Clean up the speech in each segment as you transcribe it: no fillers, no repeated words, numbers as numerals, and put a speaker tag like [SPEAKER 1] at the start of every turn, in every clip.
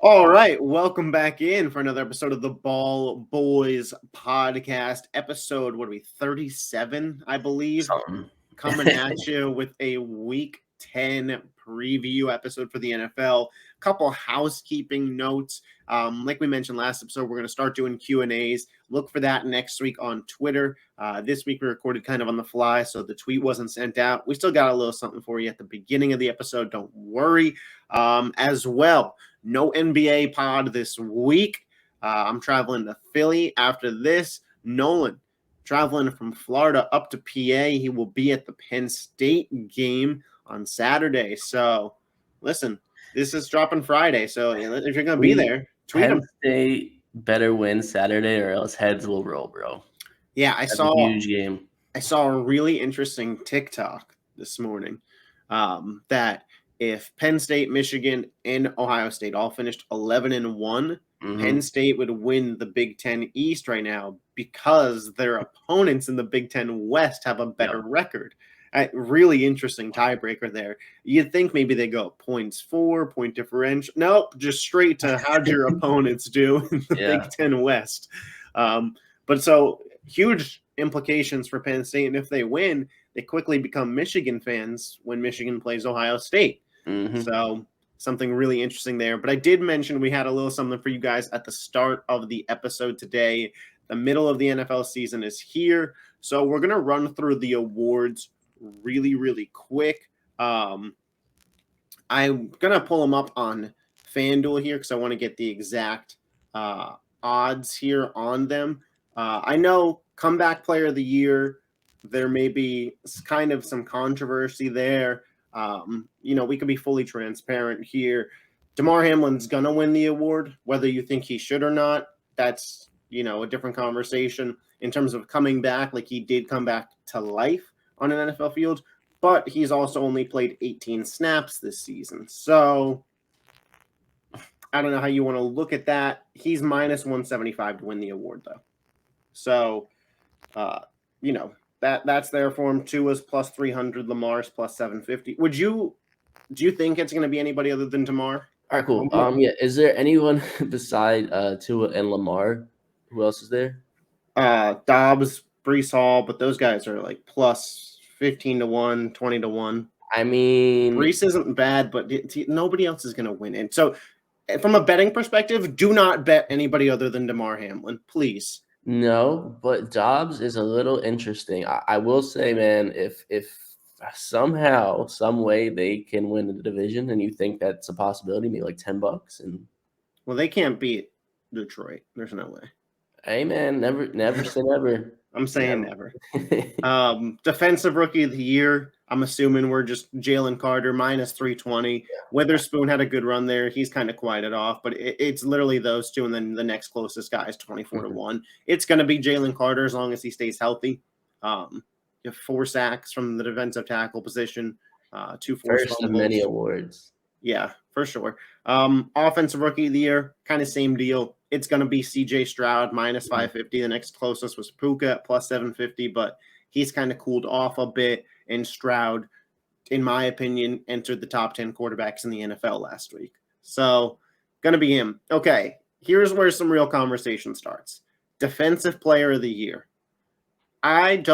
[SPEAKER 1] All right, welcome back in for another episode of the Ball Boys podcast. Episode, what are we, 37, I believe?
[SPEAKER 2] Something.
[SPEAKER 1] Coming at you with a Week 10 preview episode for the NFL. Couple housekeeping notes. Like we mentioned last episode, we're going to start doing Q&As. Look for that next week on Twitter. This week we recorded kind of on the fly, so the tweet wasn't sent out. We still got a little something for you at the beginning of the episode. Don't worry. As well, no NBA pod this week. I'm traveling to Philly after this. Nolan traveling from Florida up to PA. He will be at the Penn State game on Saturday. So, listen, this is dropping Friday. So, if you're going to be there, tweet
[SPEAKER 2] Penn
[SPEAKER 1] him.
[SPEAKER 2] State better win Saturday or else heads will roll, bro.
[SPEAKER 1] Yeah,
[SPEAKER 2] That's a huge game.
[SPEAKER 1] I saw a really interesting TikTok this morning that if Penn State, Michigan, and Ohio State all finished 11-1, Penn State would win the Big Ten East right now because their opponents in the Big Ten West have a better record. Really interesting tiebreaker there. You'd think maybe they go points for, point differential. Nope, just straight to how'd your opponents do in the Big Ten West. But so huge implications for Penn State. And if they win, they quickly become Michigan fans when Michigan plays Ohio State. So something really interesting there. But I did mention we had a little something for you guys at the start of the episode today. The middle of the NFL season is here. So we're going to run through the awards really, really quick. I'm going to pull them up on FanDuel here because I want to get the exact odds here on them. I know comeback player of the year, there may be kind of some controversy there. We could be fully transparent here. Damar Hamlin's going to win the award, whether you think he should or not. That's, a different conversation in terms of coming back. Like he did come back to life on an NFL field, but he's also only played 18 snaps this season. So I don't know how you want to look at that. He's minus 175 to win the award though. So, that's there for him. Tua's plus 300, Lamar's plus 750. Do you think it's going to be anybody other than Damar?
[SPEAKER 2] All right, cool. Is there anyone beside Tua and Lamar? Who else is there?
[SPEAKER 1] Dobbs, Breece Hall, but those guys are like plus 15-1, 20-1.
[SPEAKER 2] I mean,
[SPEAKER 1] Breece isn't bad, but nobody else is going to win it. So, from a betting perspective, do not bet anybody other than Damar Hamlin, please.
[SPEAKER 2] No, but Dobbs is a little interesting. I will say, man, if somehow, some way they can win the division, and you think that's a possibility, maybe like $10, and
[SPEAKER 1] well, they can't beat Detroit. There's no way.
[SPEAKER 2] Hey, man, never say never.
[SPEAKER 1] I'm saying never. Defensive Rookie of the Year. I'm assuming we're just Jalen Carter minus 320. Yeah. Witherspoon had a good run there. He's kind of quieted off, but it's literally those two, and then the next closest guy is 24-1. It's going to be Jalen Carter as long as he stays healthy. You have 4 sacks from the defensive tackle position, 2 forced
[SPEAKER 2] fumbles. First of many awards.
[SPEAKER 1] Yeah, for sure. Offensive Rookie of the Year, kind of same deal. It's going to be C.J. Stroud minus 550. The next closest was Puka at plus 750, but he's kind of cooled off a bit. And Stroud, in my opinion, entered the top 10 quarterbacks in the NFL last week. So, going to be him. Okay, here's where some real conversation starts. Defensive Player of the Year. And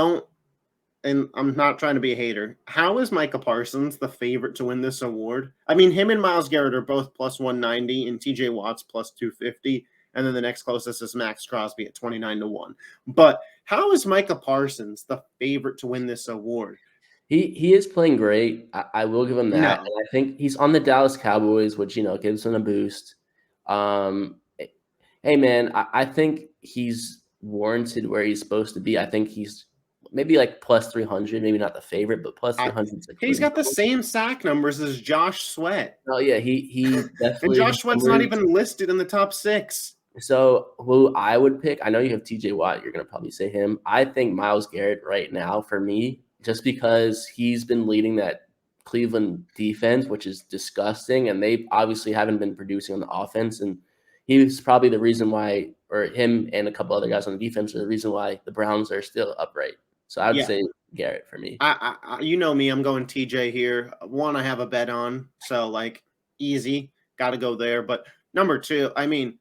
[SPEAKER 1] I'm not trying to be a hater. How is Micah Parsons the favorite to win this award? I mean, him and Myles Garrett are both plus 190 and TJ Watt's plus 250. And then the next closest is Max Crosby at 29-1. But how is Micah Parsons the favorite to win this award?
[SPEAKER 2] He is playing great. I will give him that. No. And I think he's on the Dallas Cowboys, which, gives him a boost. Hey, man, I think he's warranted where he's supposed to be. I think he's maybe like plus 300, maybe not the favorite, but plus 300.
[SPEAKER 1] He's got the same sack numbers as Josh Sweat.
[SPEAKER 2] Oh, yeah, he definitely.
[SPEAKER 1] And Josh Sweat's not even listed in the top 6.
[SPEAKER 2] So who I would pick, I know you have TJ Watt. You're going to probably say him. I think Myles Garrett right now for me, just because he's been leading that Cleveland defense, which is disgusting. And they obviously haven't been producing on the offense. And he was probably the reason why, or him and a couple other guys on the defense are the reason why the Browns are still upright. So I would say Garrett for me.
[SPEAKER 1] You know me, I'm going TJ here. One I have a bet on. So easy. Got to go there. But Number two, I mean,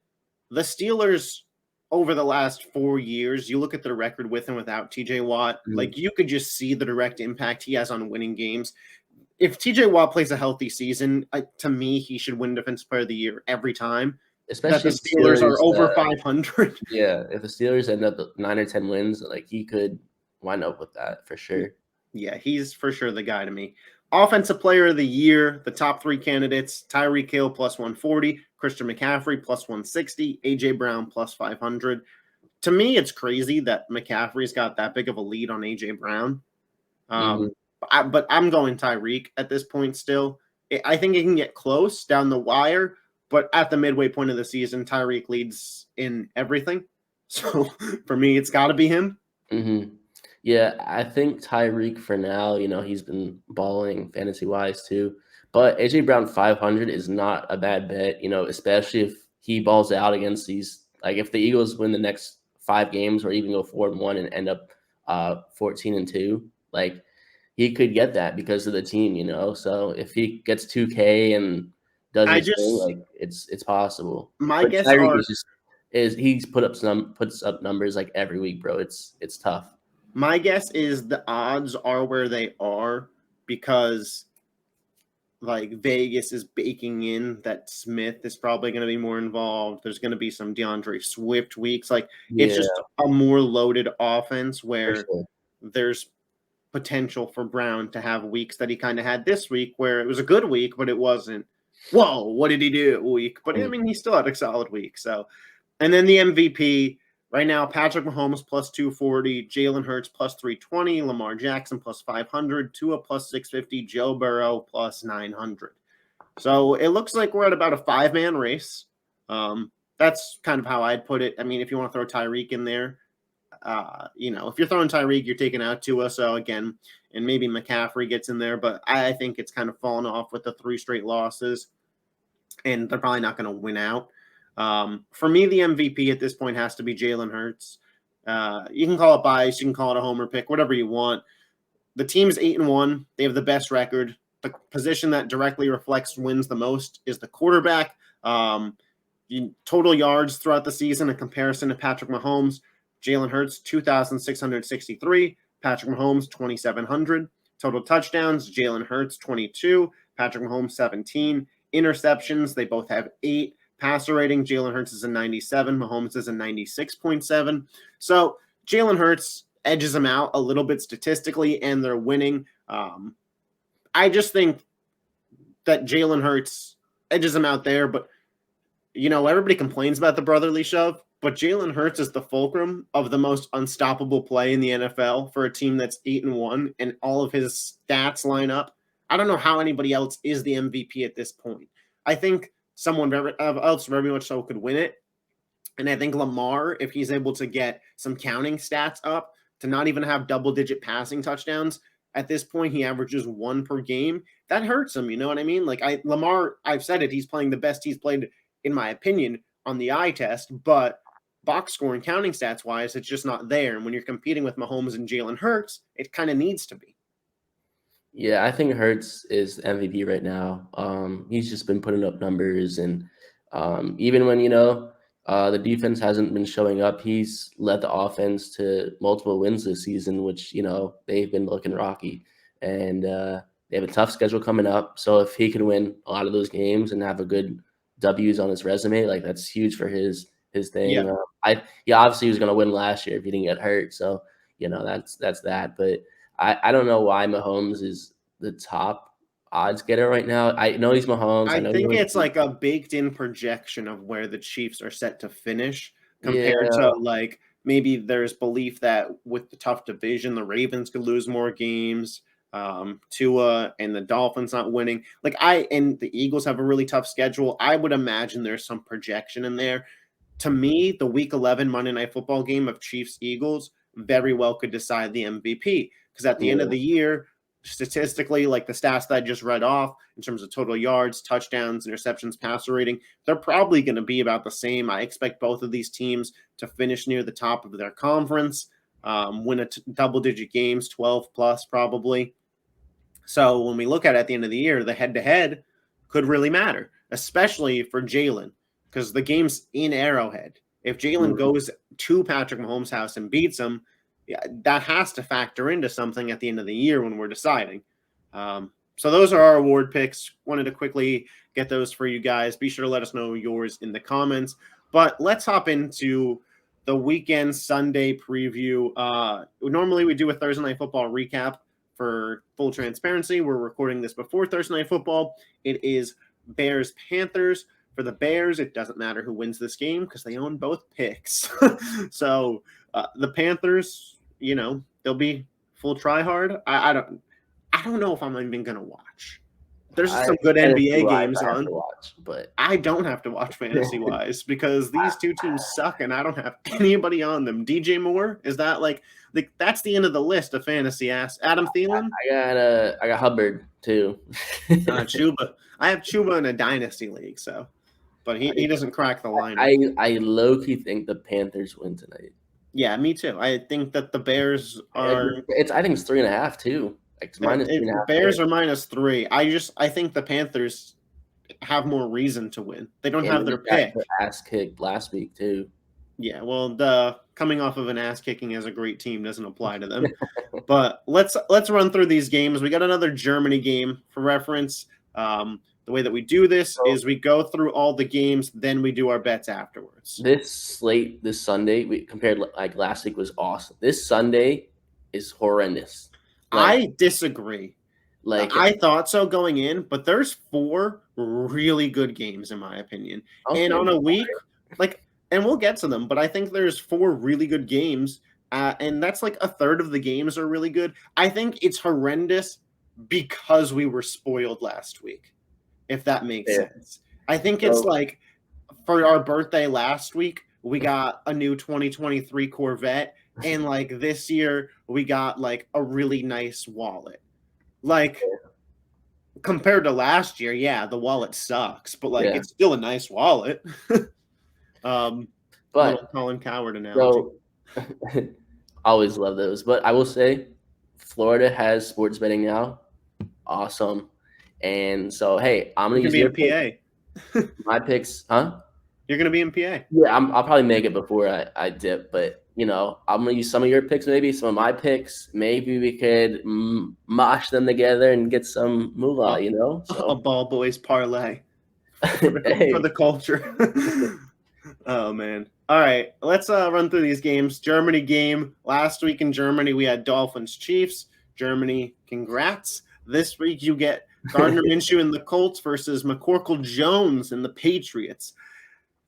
[SPEAKER 1] the Steelers over the last 4 years, you look at their record with and without TJ Watt,
[SPEAKER 2] Mm.
[SPEAKER 1] like you could just see the direct impact he has on winning games. If TJ Watt plays a healthy season, to me, he should win Defensive Player of the Year every time. That the
[SPEAKER 2] Especially if the
[SPEAKER 1] Steelers
[SPEAKER 2] Steelers,
[SPEAKER 1] are over 500.
[SPEAKER 2] yeah, if the Steelers end up 9 or 10 wins, like he could wind up with that for sure.
[SPEAKER 1] Yeah, he's for sure the guy to me. Offensive Player of the Year, the top three candidates: Tyreek Hill plus 140, Christian McCaffrey plus 160, AJ Brown plus 500. To me, it's crazy that McCaffrey's got that big of a lead on AJ Brown.
[SPEAKER 2] Mm-hmm.
[SPEAKER 1] But I'm going Tyreek at this point still. I think it can get close down the wire, but at the midway point of the season, Tyreek leads in everything. So for me, it's got to be him.
[SPEAKER 2] Mm-hmm. Yeah, I think Tyreek for now, he's been balling fantasy wise too. But AJ Brown 500 is not a bad bet, especially if he balls out against these. Like if the Eagles win the next 5 games or even go 4-1 and end up 14-2, like he could get that because of the team, So if he gets 2K and does
[SPEAKER 1] I
[SPEAKER 2] his thing,
[SPEAKER 1] just
[SPEAKER 2] like it's possible.
[SPEAKER 1] my
[SPEAKER 2] But
[SPEAKER 1] guess
[SPEAKER 2] Tyreek
[SPEAKER 1] are
[SPEAKER 2] is he's puts up numbers like every week, bro. It's tough.
[SPEAKER 1] my guess is the odds are where they are because like Vegas is baking in that Smith is probably going to be more involved. There's going to be some DeAndre Swift weeks. Like it's
[SPEAKER 2] Yeah,
[SPEAKER 1] just a more loaded offense
[SPEAKER 2] for
[SPEAKER 1] where
[SPEAKER 2] sure.
[SPEAKER 1] there's potential for Brown to have weeks that he kind of had this week where it was a good week, but it wasn't, whoa, what did he do week? But I
[SPEAKER 2] Mm.
[SPEAKER 1] mean, he still had a solid week. So, and then the MVP right now, Patrick Mahomes plus 240, Jalen Hurts plus 320, Lamar Jackson plus 500, Tua plus 650, Joe Burrow plus 900. So it looks like we're at about a 5-man race. That's kind of how I'd put it. I mean, if you want to throw Tyreek in there, if you're throwing Tyreek, you're taking out Tua. So again, and maybe McCaffrey gets in there, but I think it's kind of fallen off with the 3 straight losses, and they're probably not going to win out. For me, the MVP at this point has to be Jalen Hurts. You can call it bias, you can call it a homer pick, whatever you want. The team's 8-1. They have the best record. The position that directly reflects wins the most is the quarterback. Total yards throughout the season in comparison to Patrick Mahomes. Jalen Hurts, 2,663. Patrick Mahomes, 2,700. Total touchdowns, Jalen Hurts, 22. Patrick Mahomes, 17. Interceptions, they both have 8. Passer rating, Jalen Hurts is a 97. Mahomes is a 96.7. So Jalen Hurts edges them out a little bit statistically, and they're winning. I just think that Jalen Hurts edges them out there, but everybody complains about the brotherly shove, but Jalen Hurts is the fulcrum of the most unstoppable play in the NFL for a team that's 8-1, and all of his stats line up. I don't know how anybody else is the MVP at this point. I think someone else very much so could win it. And I think Lamar, if he's able to get some counting stats up to not even have double-digit passing touchdowns, at this point he averages 1 per game. That hurts him, you know what I mean? Like Lamar, I've said it, he's playing the best he's played, in my opinion, on the eye test, but box score and counting stats wise, it's just not there. And when you're competing with Mahomes and Jalen Hurts, it kind of needs to be.
[SPEAKER 2] Yeah, I think Hurts is MVP right now. He's just been putting up numbers, and even when the defense hasn't been showing up, he's led the offense to multiple wins this season, which they've been looking rocky, and they have a tough schedule coming up. So if he can win a lot of those games and have a good W's on his resume, like that's huge for his thing.
[SPEAKER 1] Yeah.
[SPEAKER 2] Obviously he was going to win last year if he didn't get hurt, so that's that, but. I don't know why Mahomes is the top odds getter right now. I know he's Mahomes. I
[SPEAKER 1] I
[SPEAKER 2] know
[SPEAKER 1] think it's like a baked in projection of where the Chiefs are set to finish compared
[SPEAKER 2] yeah,
[SPEAKER 1] to like maybe there's belief that with the tough division, the Ravens could lose more games. Tua and the Dolphins not winning. And the Eagles have a really tough schedule. I would imagine there's some projection in there. To me, the Week 11 Monday Night Football game of Chiefs Eagles very well could decide the MVP because at the end of
[SPEAKER 2] yeah.
[SPEAKER 1] the year, statistically, like the stats that I just read off in terms of total yards, touchdowns, interceptions, passer rating, they're probably going to be about the same. I expect both of these teams to finish near the top of their conference, win double-digit games, 12 plus probably. So when we look at it at the end of the year, the head-to-head could really matter, especially for Jalen. because the game's in Arrowhead. If Jalen goes to Patrick Mahomes' house and beats him, yeah, that has to factor into something at the end of the year when we're deciding. So those are our award picks. Wanted to quickly get those for you guys. Be sure to let us know yours in the comments. But let's hop into the weekend Sunday preview. Normally we do a Thursday Night Football recap. For full transparency, we're recording this before Thursday Night Football. It is Bears-Panthers. For the Bears, it doesn't matter who wins this game because they own both picks. So the Panthers, they'll be full try hard. I don't know if I'm even gonna watch. There's some good NBA games on.
[SPEAKER 2] But
[SPEAKER 1] I don't have to watch fantasy wise because these two teams suck and I don't have anybody on them. DJ Moore, is that that's the end of the list of fantasy ass. Adam Thielen?
[SPEAKER 2] I got Hubbard too.
[SPEAKER 1] Chuba. I have Chuba in a dynasty league, but he doesn't crack the line.
[SPEAKER 2] I low-key think the Panthers win tonight.
[SPEAKER 1] Yeah, me too. I think that the Bears are.
[SPEAKER 2] I think it's 3.5 too. It's minus 3.5.
[SPEAKER 1] Bears are -3. I think the Panthers have more reason to win. They don't have their pick.
[SPEAKER 2] Ass kicked last week too.
[SPEAKER 1] Yeah, well, the coming off of an ass kicking as a great team doesn't apply to them. But let's run through these games. We got another Germany game for reference. The way that we do this is we go through all the games, then we do our bets afterwards.
[SPEAKER 2] This slate this Sunday, we compared like last week, was awesome. This Sunday is horrendous.
[SPEAKER 1] I disagree. I thought so going in, but there's 4 really good games in my opinion. Okay. And on a week, and we'll get to them, but I think there's 4 really good games, and that's like a third of the games are really good. I think it's horrendous because we were spoiled last week, if that makes sense. I think it's like for our birthday last week, we got a new 2023 Corvette, and this year we got a really nice wallet. Compared to last year, yeah, the wallet sucks, but it's still a nice wallet.
[SPEAKER 2] But
[SPEAKER 1] Colin Coward analogy.
[SPEAKER 2] So, always love those. But I will say, Florida has sports betting now. Awesome. And so, hey, I'm gonna
[SPEAKER 1] be in
[SPEAKER 2] PA. My picks, huh?
[SPEAKER 1] You're gonna be in PA.
[SPEAKER 2] Yeah, I'll probably make it before I dip, but I'm gonna use some of your picks, maybe some of my picks. Maybe we could mosh them together and get some moolah. So.
[SPEAKER 1] A ball boys parlay for the culture. Oh man! All right, let's run through these games. Germany game last week in Germany, we had Dolphins Chiefs. Germany, congrats! This week you get Gardner Minshew and the Colts versus McCorkle Jones and the Patriots.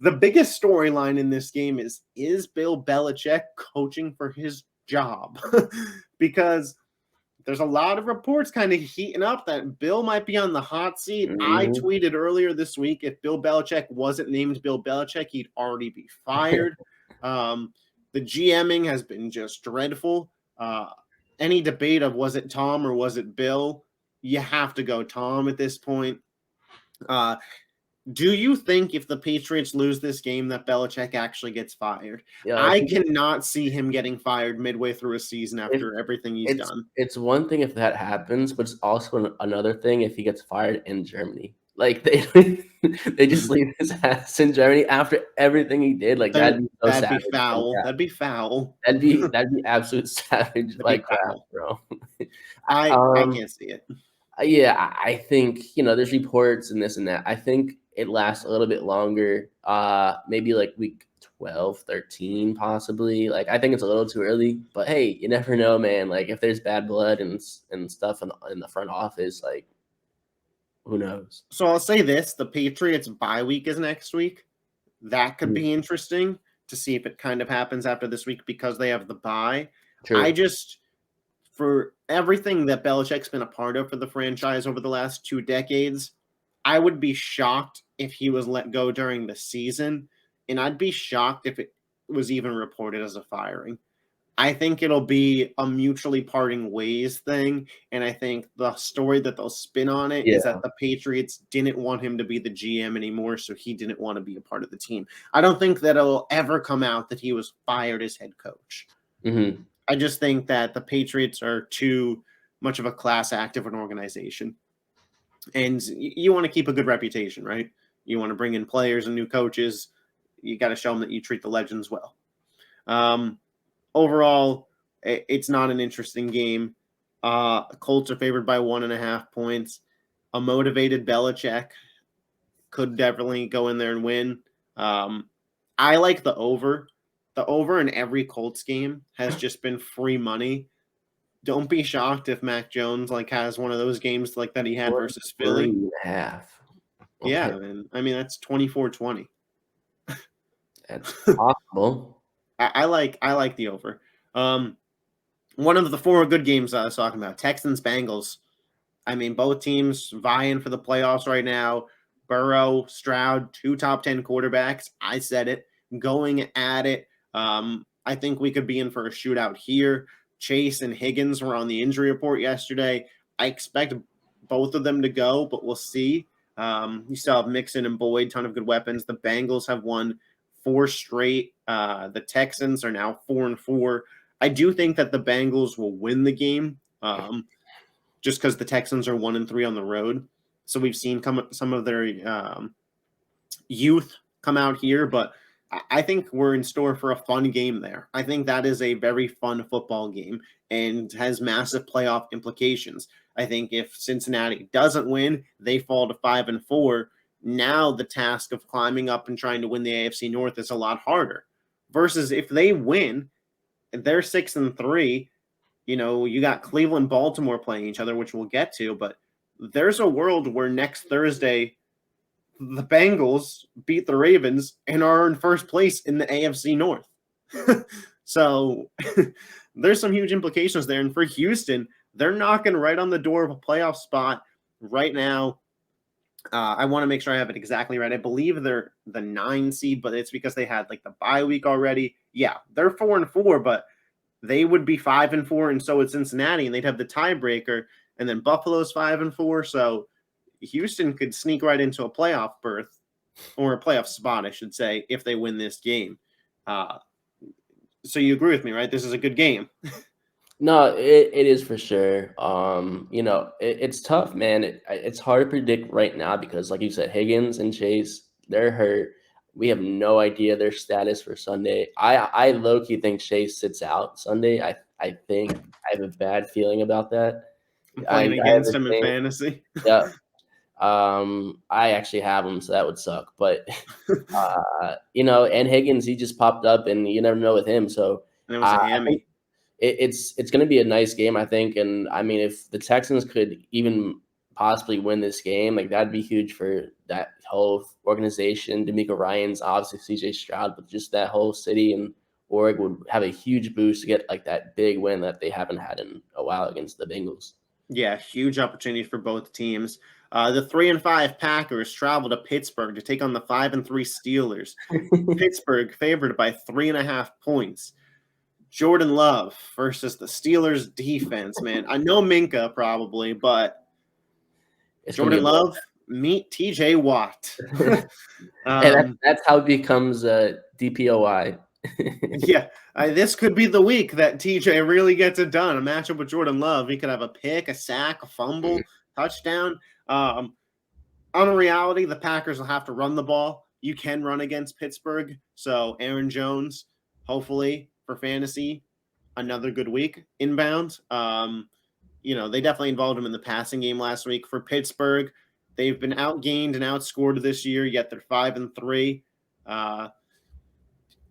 [SPEAKER 1] The biggest storyline in this game is Bill Belichick coaching for his job? Because there's a lot of reports kind of heating up that Bill might be on the hot seat. Mm-hmm. I tweeted earlier this week, if Bill Belichick wasn't named Bill Belichick, he'd already be fired. The GMing has been just dreadful. Any debate of was it Tom or was it Bill? You have to go Tom at this point. Do you think if the Patriots lose this game that Belichick actually gets fired? Yeah, I cannot see him getting fired midway through a season after everything he's done.
[SPEAKER 2] It's one thing if that happens, but it's also another thing if he gets fired in Germany. They just leave his ass in Germany after everything he did. That'd be so savage.
[SPEAKER 1] Be foul. That'd be foul.
[SPEAKER 2] That'd be absolute savage crap, bro.
[SPEAKER 1] I can't see it.
[SPEAKER 2] Yeah, I think there's reports and this and that. I think it lasts a little bit longer, maybe week 12, 13, possibly. I think it's a little too early, but hey, you never know, man. If there's bad blood and stuff in the front office, who knows? So
[SPEAKER 1] I'll say this: the Patriots' bye week is next week. That could be interesting to see if it kind of happens after this week because they have the bye. True. For everything that Belichick's been a part of for the franchise over the last 2 decades, I would be shocked if he was let go during the season, and I'd be shocked if it was even reported as a firing. I think it'll be a mutually parting ways thing, and I think the story that they'll spin on it is that the Patriots didn't want him to be the GM anymore, so he didn't want to be a part of the team. I don't think that it'll ever come out that he was fired as head coach.
[SPEAKER 2] Mm-hmm.
[SPEAKER 1] I just think that the Patriots are too much of a class act of an organization. And you want to keep a good reputation, right? You want to bring in players and new coaches. You got to show them that you treat the legends well. Overall, it's not an interesting game. Colts are favored by 1.5 points. A motivated Belichick could definitely go in there and win. I like the over. The over in every Colts game has just been free money. Don't be shocked if Mac Jones has one of those games like that he had versus Philly.
[SPEAKER 2] 3.5.
[SPEAKER 1] Yeah,
[SPEAKER 2] Okay.
[SPEAKER 1] man. I mean, that's 24-20.
[SPEAKER 2] That's possible.
[SPEAKER 1] I like the over. One of the 4 good games I was talking about, Texans Bengals. I mean, both teams vying for the playoffs right now. Burrow, Stroud, 2 top 10 quarterbacks. I said it, going at it. I think we could be in for a shootout here. Chase and Higgins were on the injury report yesterday. I expect both of them to go, but we'll see. You still have Mixon and Boyd, ton of good weapons. The Bengals have won 4 straight. The Texans are now 4-4. I do think that the Bengals will win the game, just because the Texans are 1-3 on the road. So we've seen some of their youth come out here, but I think we're in store for a fun game there. I think that is a very fun football game and has massive playoff implications. I think if Cincinnati doesn't win, they fall to 5-4. Now the task of climbing up and trying to win the AFC North is a lot harder. Versus if they win, they're 6-3. You got Cleveland, Baltimore playing each other, which we'll get to, but there's a world where next Thursday the Bengals beat the Ravens and are in first place in the AFC North. So there's some huge implications there. And for Houston, they're knocking right on the door of a playoff spot right now. I want to make sure I have it exactly right. I believe they're the 9 seed, but it's because they had the bye week already. Yeah, they're 4-4, but they would be 5-4, and so would Cincinnati, and they'd have the tiebreaker. And then Buffalo's 5-4, so Houston could sneak right into a playoff berth, or a playoff spot, I should say, if they win this game. So you agree with me, right? This is a good game.
[SPEAKER 2] No, it is for sure. It's tough, man. It's hard to predict right now because, like you said, Higgins and Chase, they're hurt. We have no idea their status for Sunday. I low-key think Chase sits out Sunday. I think I have a bad feeling about that.
[SPEAKER 1] I'm
[SPEAKER 2] I
[SPEAKER 1] playing
[SPEAKER 2] have
[SPEAKER 1] against
[SPEAKER 2] the
[SPEAKER 1] him in
[SPEAKER 2] same.
[SPEAKER 1] fantasy.
[SPEAKER 2] Yeah. I actually have him, so that would suck. But and Higgins, he just popped up, and you never know with him. So
[SPEAKER 1] And it was a
[SPEAKER 2] I think
[SPEAKER 1] hammy.
[SPEAKER 2] it's going to be a nice game, I think. And I mean, if the Texans could even possibly win this game, that'd be huge for that whole organization. D'Amico Ryans, obviously CJ Stroud, but just that whole city and Oregon would have a huge boost to get that big win that they haven't had in a while against the Bengals.
[SPEAKER 1] Yeah, huge opportunity for both teams. The 3-5 Packers travel to Pittsburgh to take on the 5-3 Steelers. Pittsburgh favored by 3.5 points. Jordan Love versus the Steelers defense, man. I know Minka probably, but
[SPEAKER 2] It's
[SPEAKER 1] Jordan Love, meet TJ Watt.
[SPEAKER 2] And that's how it becomes a DPOI.
[SPEAKER 1] Yeah, this could be the week that TJ really gets it done. A matchup with Jordan Love. He could have a pick, a sack, a fumble, touchdown. On a reality, the Packers will have to run the ball. You can run against Pittsburgh. So Aaron Jones, hopefully for fantasy, another good week inbound. They definitely involved him in the passing game last week. For Pittsburgh, they've been outgained and outscored this year, yet they're 5-3.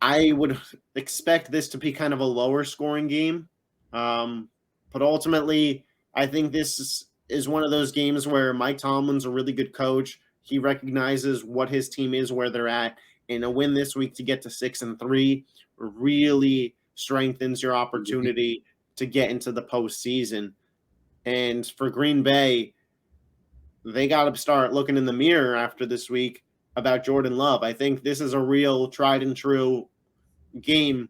[SPEAKER 1] I would expect this to be kind of a lower scoring game. But ultimately, I think this is one of those games where Mike Tomlin's a really good coach. He recognizes what his team is, where they're at, and a win this week to get to 6-3 really strengthens your opportunity to get into the postseason. And for Green Bay, they got to start looking in the mirror after this week about Jordan Love. I think this is a real tried and true game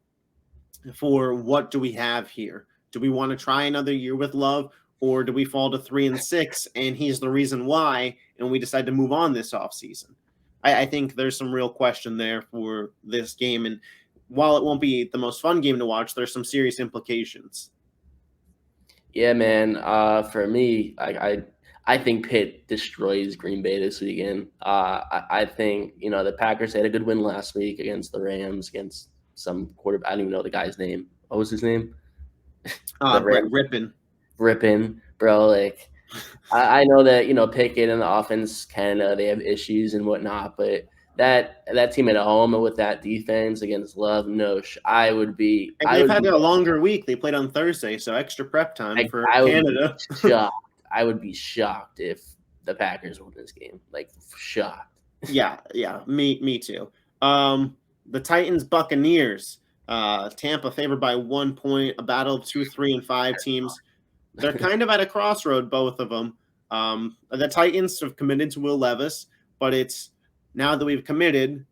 [SPEAKER 1] for what do we have here? Do we want to try another year with Love, or do we fall to 3-6 and he's the reason why, and we decide to move on this offseason? I think there's some real question there for this game, and while it won't be the most fun game to watch, there's some serious implications.
[SPEAKER 2] Yeah, man. For me, I think Pitt destroys Green Bay this weekend. I think the Packers had a good win last week against the Rams, against some quarterback. I don't even know the guy's name. What was his name? The
[SPEAKER 1] Brett
[SPEAKER 2] Rams
[SPEAKER 1] Rippin.
[SPEAKER 2] ripping, bro. Like I know that Pickett and the offense they have issues and whatnot, but that team at home with that defense against Love, I would be
[SPEAKER 1] And
[SPEAKER 2] I
[SPEAKER 1] they've
[SPEAKER 2] would
[SPEAKER 1] had
[SPEAKER 2] be
[SPEAKER 1] a longer week. They played on Thursday, so extra prep time for
[SPEAKER 2] I would be
[SPEAKER 1] Canada.
[SPEAKER 2] shocked. I would be shocked if the Packers win this game. Like shocked.
[SPEAKER 1] Yeah, me too. The Titans Buccaneers. Tampa favored by 1 point. A battle of 2, 3, and 5 teams. They're kind of at a crossroad, both of them. The Titans have committed to Will Levis, but it's now that we've committed,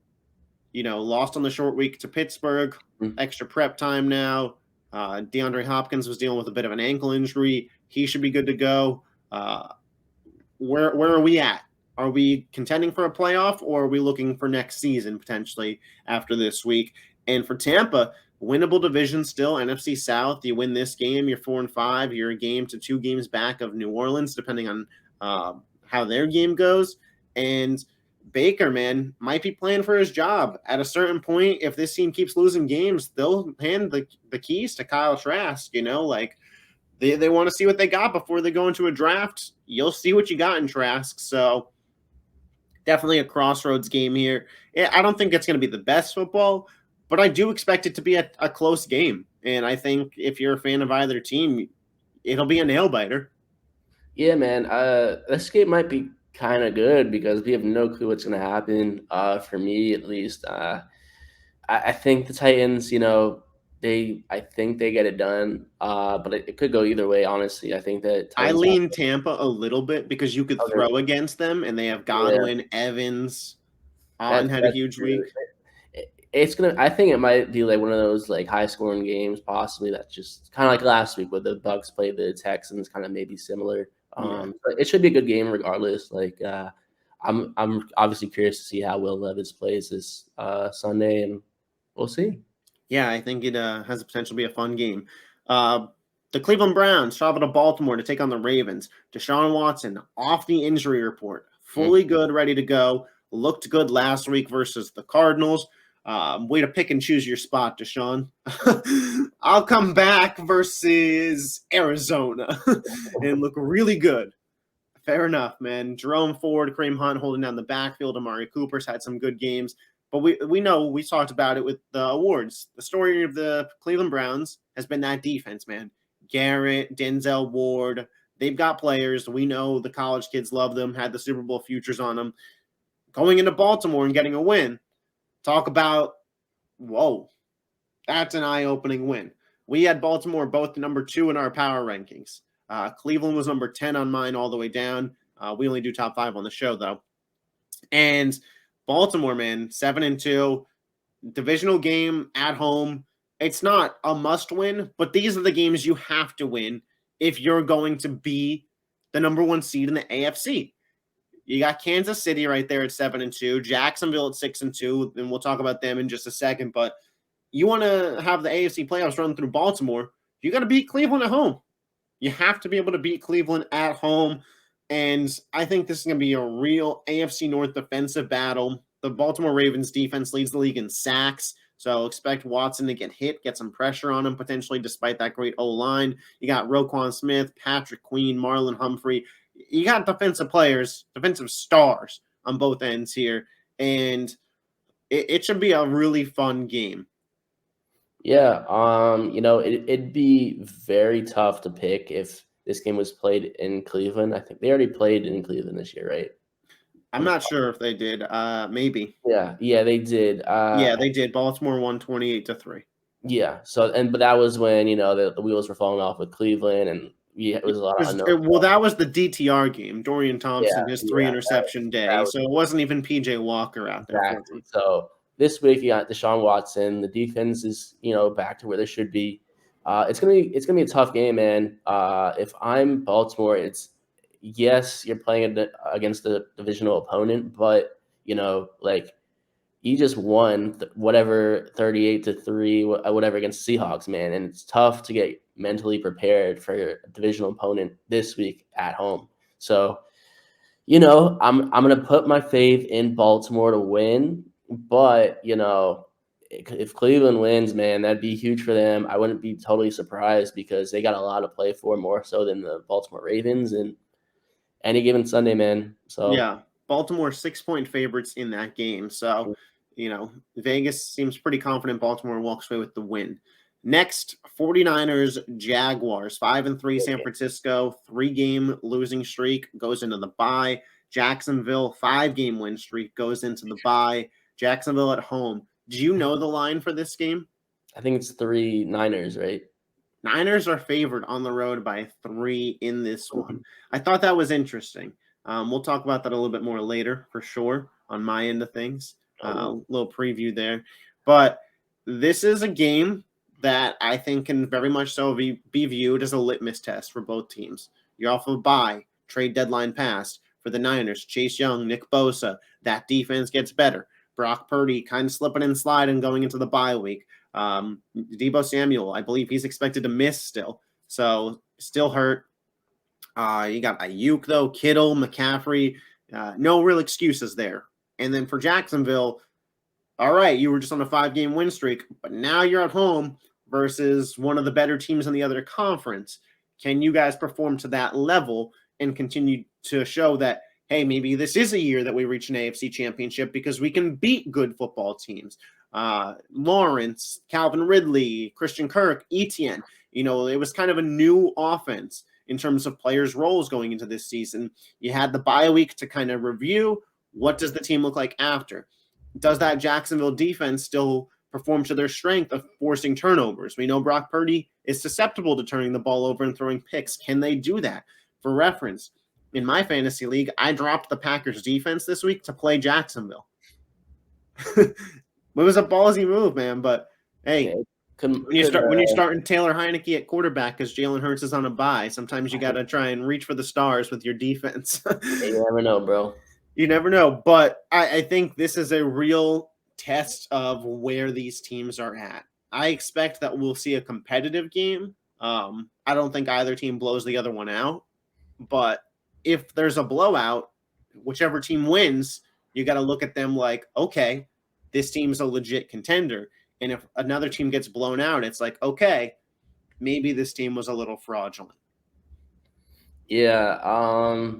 [SPEAKER 1] lost on the short week to Pittsburgh, extra prep time now. DeAndre Hopkins was dealing with a bit of an ankle injury. He should be good to go. Where are we at? Are we contending for a playoff, or are we looking for next season potentially after this week? And for Tampa, winnable division still, NFC South. You win this game, you're 4-5. You're a game to 2 games back of New Orleans, depending on how their game goes. And Baker, man, might be playing for his job. At a certain point, if this team keeps losing games, they'll hand the keys to Kyle Trask. They want to see what they got before they go into a draft. You'll see what you got in Trask. So definitely a crossroads game here. I don't think it's going to be the best football, but I do expect it to be a close game. And I think if you're a fan of either team, it'll be a nail biter.
[SPEAKER 2] Yeah, man. This game might be kind of good because we have no clue what's going to happen. For me, at least, I think the Titans. I think they get it done. But it could go either way. Honestly, I think that
[SPEAKER 1] I
[SPEAKER 2] Titans
[SPEAKER 1] lean Tampa a little bit because you could throw against them, and they have Godwin, Evans. On had a huge week.
[SPEAKER 2] It's gonna. I think it might be like one of those like high scoring games, possibly. That's just kind of like last week where the Bucks played the Texans, kind of maybe similar. But it should be a good game regardless. Like I'm obviously curious to see how Will Levis plays this Sunday, and we'll see.
[SPEAKER 1] Yeah, I think it has the potential to be a fun game. The Cleveland Browns travel to Baltimore to take on the Ravens. Deshaun Watson off the injury report, fully good, ready to go. Looked good last week versus the Cardinals. Way to pick and choose your spot, Deshaun. I'll come back versus Arizona and look really good. Fair enough, man. Jerome Ford, Kareem Hunt holding down the backfield. Amari Cooper's had some good games. But we know, we talked about it with the awards. The story of the Cleveland Browns has been that defense, man. Garrett, Denzel Ward, they've got players. We know the college kids love them, had the Super Bowl futures on them. Going into Baltimore and getting a win, talk about, whoa, that's an eye-opening win. We had Baltimore both number 2 in our power rankings. Cleveland was number 10 on mine all the way down. We only do top 5 on the show, though. And Baltimore, man, 7-2, divisional game at home. It's not a must win, but these are the games you have to win if you're going to be the number 1 seed in the AFC. You got Kansas City right there at 7-2, Jacksonville at 6-2, and we'll talk about them in just a second. But you want to have the AFC playoffs run through Baltimore, you got to beat Cleveland at home. You have to be able to beat Cleveland at home. And I think this is going to be a real AFC North defensive battle. The Baltimore Ravens defense leads the league in sacks. So expect Watson to get hit, get some pressure on him potentially, despite that great O-line. You got Roquan Smith, Patrick Queen, Marlon Humphrey. You got defensive players, defensive stars on both ends here. And it should be a really fun game.
[SPEAKER 2] Yeah, it'd be very tough to pick if this game was played in Cleveland. I think they already played in Cleveland this year, right?
[SPEAKER 1] I'm not sure if they did. Maybe.
[SPEAKER 2] Yeah, they did.
[SPEAKER 1] Yeah, they did. Baltimore won 28-3.
[SPEAKER 2] Yeah. So, but that was when the wheels were falling off with Cleveland, and it was a lot of unknown.
[SPEAKER 1] Well, that was the DTR game. Dorian Thompson, his 3-interception day. So it wasn't even PJ Walker out there.
[SPEAKER 2] Exactly. So this week you got Deshaun Watson. The defense is back to where they should be. It's gonna be a tough game, man. If I'm Baltimore, yes, you're playing against a divisional opponent, but like you just won whatever 38-3, whatever against Seahawks, man, and it's tough to get mentally prepared for a divisional opponent this week at home. So, I'm gonna put my faith in Baltimore to win, but if Cleveland wins, man, that'd be huge for them. I wouldn't be totally surprised because they got a lot to play for, more so than the Baltimore Ravens, and any given Sunday, man. So
[SPEAKER 1] Yeah, Baltimore 6-point favorites in that game. So, Vegas seems pretty confident Baltimore walks away with the win. Next, 49ers, Jaguars, 5-3 San Francisco, 3-game losing streak goes into the bye. Jacksonville, 5-game win streak goes into the bye. Jacksonville at home. Do you know the line for this game?
[SPEAKER 2] I think it's 3 Niners, right?
[SPEAKER 1] Niners are favored on the road by 3 in this one. I thought that was interesting. We'll talk about that a little bit more later for sure on my end of things. Little preview there. But this is a game that I think can very much so be viewed as a litmus test for both teams. You're off of a bye, trade deadline passed. For the Niners, Chase Young, Nick Bosa, that defense gets better. Brock Purdy kind of slipping and sliding going into the bye week. Deebo Samuel, I believe he's expected to miss still. So still hurt. You got Ayuk, though, Kittle, McCaffrey. No real excuses there. And then for Jacksonville, all right, you were just on a 5-game win streak, but now you're at home versus one of the better teams in the other conference. Can you guys perform to that level and continue to show that, hey, maybe this is a year that we reach an AFC championship because we can beat good football teams? Lawrence, Calvin Ridley, Christian Kirk, Etienne. It was kind of a new offense in terms of players' roles going into this season. You had the bye week to kind of review. What does the team look like after? Does that Jacksonville defense still perform to their strength of forcing turnovers? We know Brock Purdy is susceptible to turning the ball over and throwing picks. Can they do that? For reference, in my fantasy league, I dropped the Packers defense this week to play Jacksonville. It was a ballsy move, man. But hey, when you're starting Taylor Heineke at quarterback because Jalen Hurts is on a bye, sometimes you got to try and reach for the stars with your defense.
[SPEAKER 2] You never know, bro.
[SPEAKER 1] You never know. But I think this is a real test of where these teams are at. I expect that we'll see a competitive game. I don't think either team blows the other one out. But if there's a blowout, whichever team wins, you got to look at them like, okay, this team's a legit contender. And if another team gets blown out, it's like, okay, maybe this team was a little fraudulent.
[SPEAKER 2] Yeah,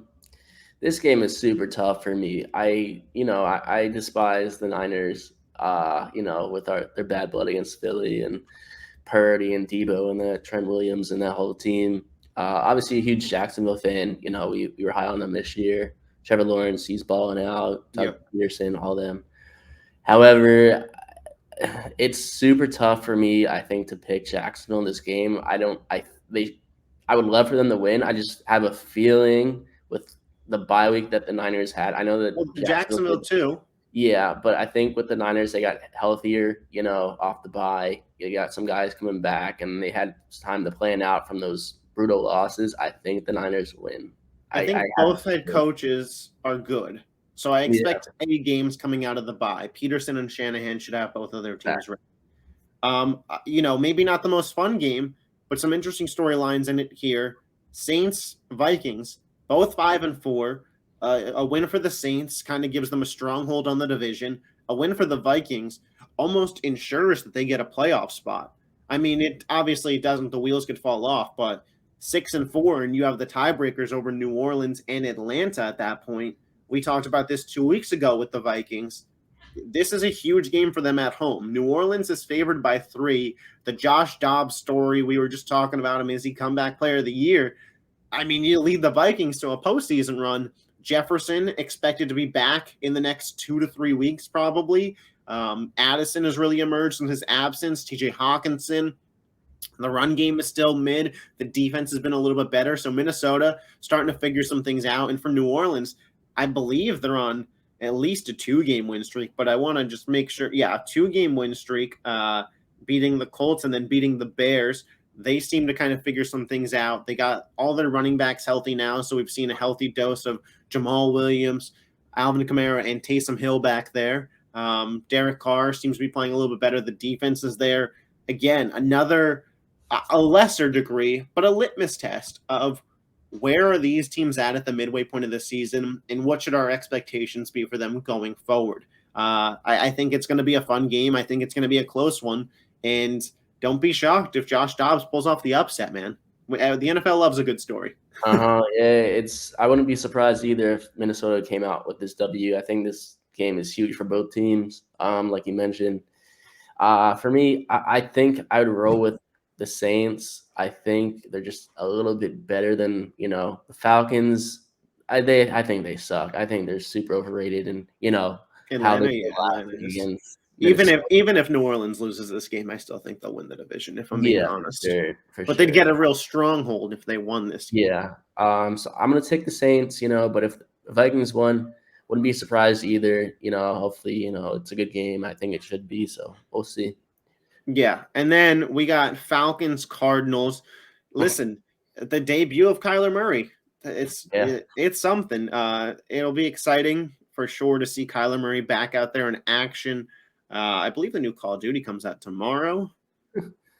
[SPEAKER 2] this game is super tough for me. I despise the Niners, with their bad blood against Philly and Purdy and Deebo and the Trent Williams and that whole team. Obviously, a huge Jacksonville fan. We were high on them this year. Trevor Lawrence, he's balling out. Doug Peterson, all them. However, it's super tough for me, I think, to pick Jacksonville in this game. I would love for them to win. I just have a feeling with the bye week that the Niners had. I know that
[SPEAKER 1] Jacksonville too.
[SPEAKER 2] Yeah, but I think with the Niners, they got healthier, off the bye. You got some guys coming back, and they had time to plan out from those brutal losses. I think the Niners win.
[SPEAKER 1] I think both head coaches are good. So I expect any games coming out of the bye. Peterson and Shanahan should have both of their teams ready. Maybe not the most fun game, but some interesting storylines in it here. Saints, Vikings, both 5-4. A win for the Saints kind of gives them a stronghold on the division. A win for the Vikings almost ensures that they get a playoff spot. I mean, it obviously doesn't. The wheels could fall off, but 6-4, and you have the tiebreakers over New Orleans and Atlanta at that point. We talked about this 2 weeks ago with the Vikings. This is a huge game for them at home. New Orleans is favored by 3. The Josh Dobbs story, we were just talking about him. Is he comeback player of the year? I mean, you lead the Vikings to a postseason run. Jefferson expected to be back in the next 2 to 3 weeks, probably. Addison has really emerged in his absence. TJ Hawkinson. The run game is still mid. The defense has been a little bit better. So Minnesota starting to figure some things out. And for New Orleans, I believe they're on at least a 2-game win streak. But I want to just make sure, a 2-game win streak, beating the Colts and then beating the Bears. They seem to kind of figure some things out. They got all their running backs healthy now. So we've seen a healthy dose of Jamal Williams, Alvin Kamara, and Taysom Hill back there. Derek Carr seems to be playing a little bit better. The defense is there. Again, a lesser degree, but a litmus test of where are these teams at the midway point of the season, and what should our expectations be for them going forward? I think it's going to be a fun game. I think it's going to be a close one, and don't be shocked if Josh Dobbs pulls off the upset, man. The NFL loves a good story.
[SPEAKER 2] Yeah, I wouldn't be surprised either if Minnesota came out with this W. I think this game is huge for both teams. Like you mentioned, for me, I think I would roll with the Saints. I think they're just a little bit better than the Falcons. I think they suck. I think they're super overrated, and how they
[SPEAKER 1] Atlanta,
[SPEAKER 2] did
[SPEAKER 1] yeah,
[SPEAKER 2] last
[SPEAKER 1] Atlanta
[SPEAKER 2] week
[SPEAKER 1] is.
[SPEAKER 2] against
[SPEAKER 1] Even
[SPEAKER 2] Minnesota.
[SPEAKER 1] if New Orleans loses this game, I still think they'll win the division, if I'm being
[SPEAKER 2] Yeah,
[SPEAKER 1] honest.
[SPEAKER 2] for
[SPEAKER 1] But they'd
[SPEAKER 2] sure.
[SPEAKER 1] get a real stronghold if they won this game.
[SPEAKER 2] Yeah. So I'm gonna take the Saints, but if the Vikings won, wouldn't be surprised either. Hopefully, it's a good game. I think it should be, so we'll see.
[SPEAKER 1] Yeah. And then we got Falcons, Cardinals. Listen, the debut of Kyler Murray. It's something. It'll be exciting for sure to see Kyler Murray back out there in action. I believe the new Call of Duty comes out tomorrow.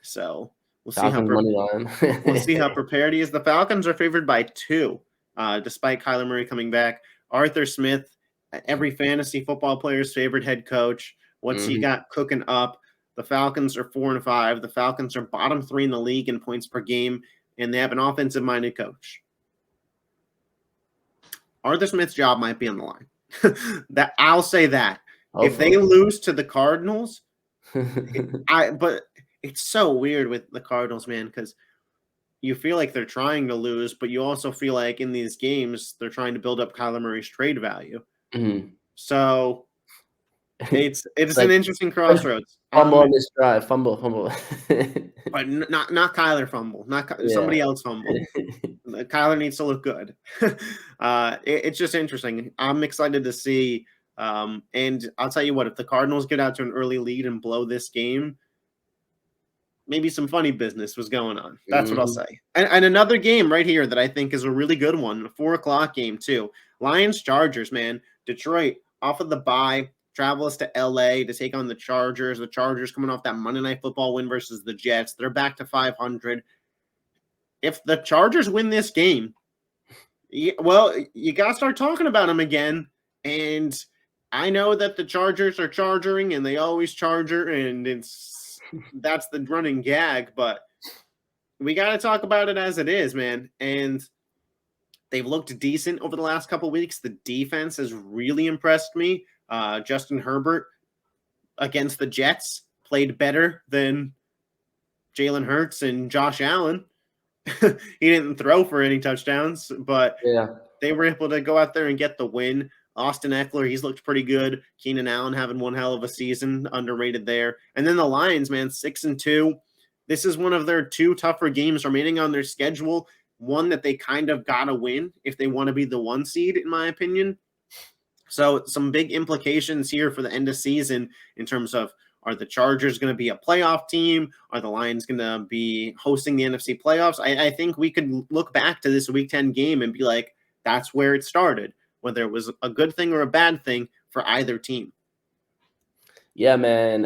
[SPEAKER 1] So we'll see
[SPEAKER 2] Falcons money line.
[SPEAKER 1] we'll see how prepared he is. The Falcons are favored by 2, despite Kyler Murray coming back. Arthur Smith, every fantasy football player's favorite head coach. What's he got cooking up? The Falcons are 4-5. The Falcons are bottom 3 in the league in points per game, and they have an offensive-minded coach. Arthur Smith's job might be on the line. That I'll say that. If they lose to the Cardinals, but it's so weird with the Cardinals, man, because you feel like they're trying to lose, but you also feel like in these games they're trying to build up Kyler Murray's trade value. So it's like, an interesting crossroads.
[SPEAKER 2] Fumble on this drive, fumble.
[SPEAKER 1] But not Kyler fumble, somebody else fumble. Kyler needs to look good. It's just interesting. I'm excited to see. And I'll tell you what, if the Cardinals get out to an early lead and blow this game, maybe some funny business was going on. That's what I'll say. And another game right here that I think is a really good one, a 4:00 game too. Lions-Chargers, man. Detroit off of the bye, travels to LA to take on the Chargers. The Chargers coming off that Monday Night Football win versus the Jets. They're back to 500. If the Chargers win this game, you got to start talking about them again. And I know that the Chargers are charging, and they always charger, and that's the running gag, but we got to talk about it as it is, man. And they've looked decent over the last couple of weeks. The defense has really impressed me. Justin Herbert against the Jets played better than Jalen Hurts and Josh Allen. He didn't throw for any touchdowns, but they were able to go out there and get the win. Austin Eckler, he's looked pretty good. Keenan Allen having one hell of a season, underrated there. And then the Lions, man, 6-2. This is one of their 2 tougher games remaining on their schedule. One that they kind of got to win if they want to be the 1 seed, in my opinion. So some big implications here for the end of season in terms of, are the Chargers going to be a playoff team? Are the Lions going to be hosting the NFC playoffs? I think we could look back to this Week 10 game and be like, that's where it started, whether it was a good thing or a bad thing for either team.
[SPEAKER 2] Yeah, man.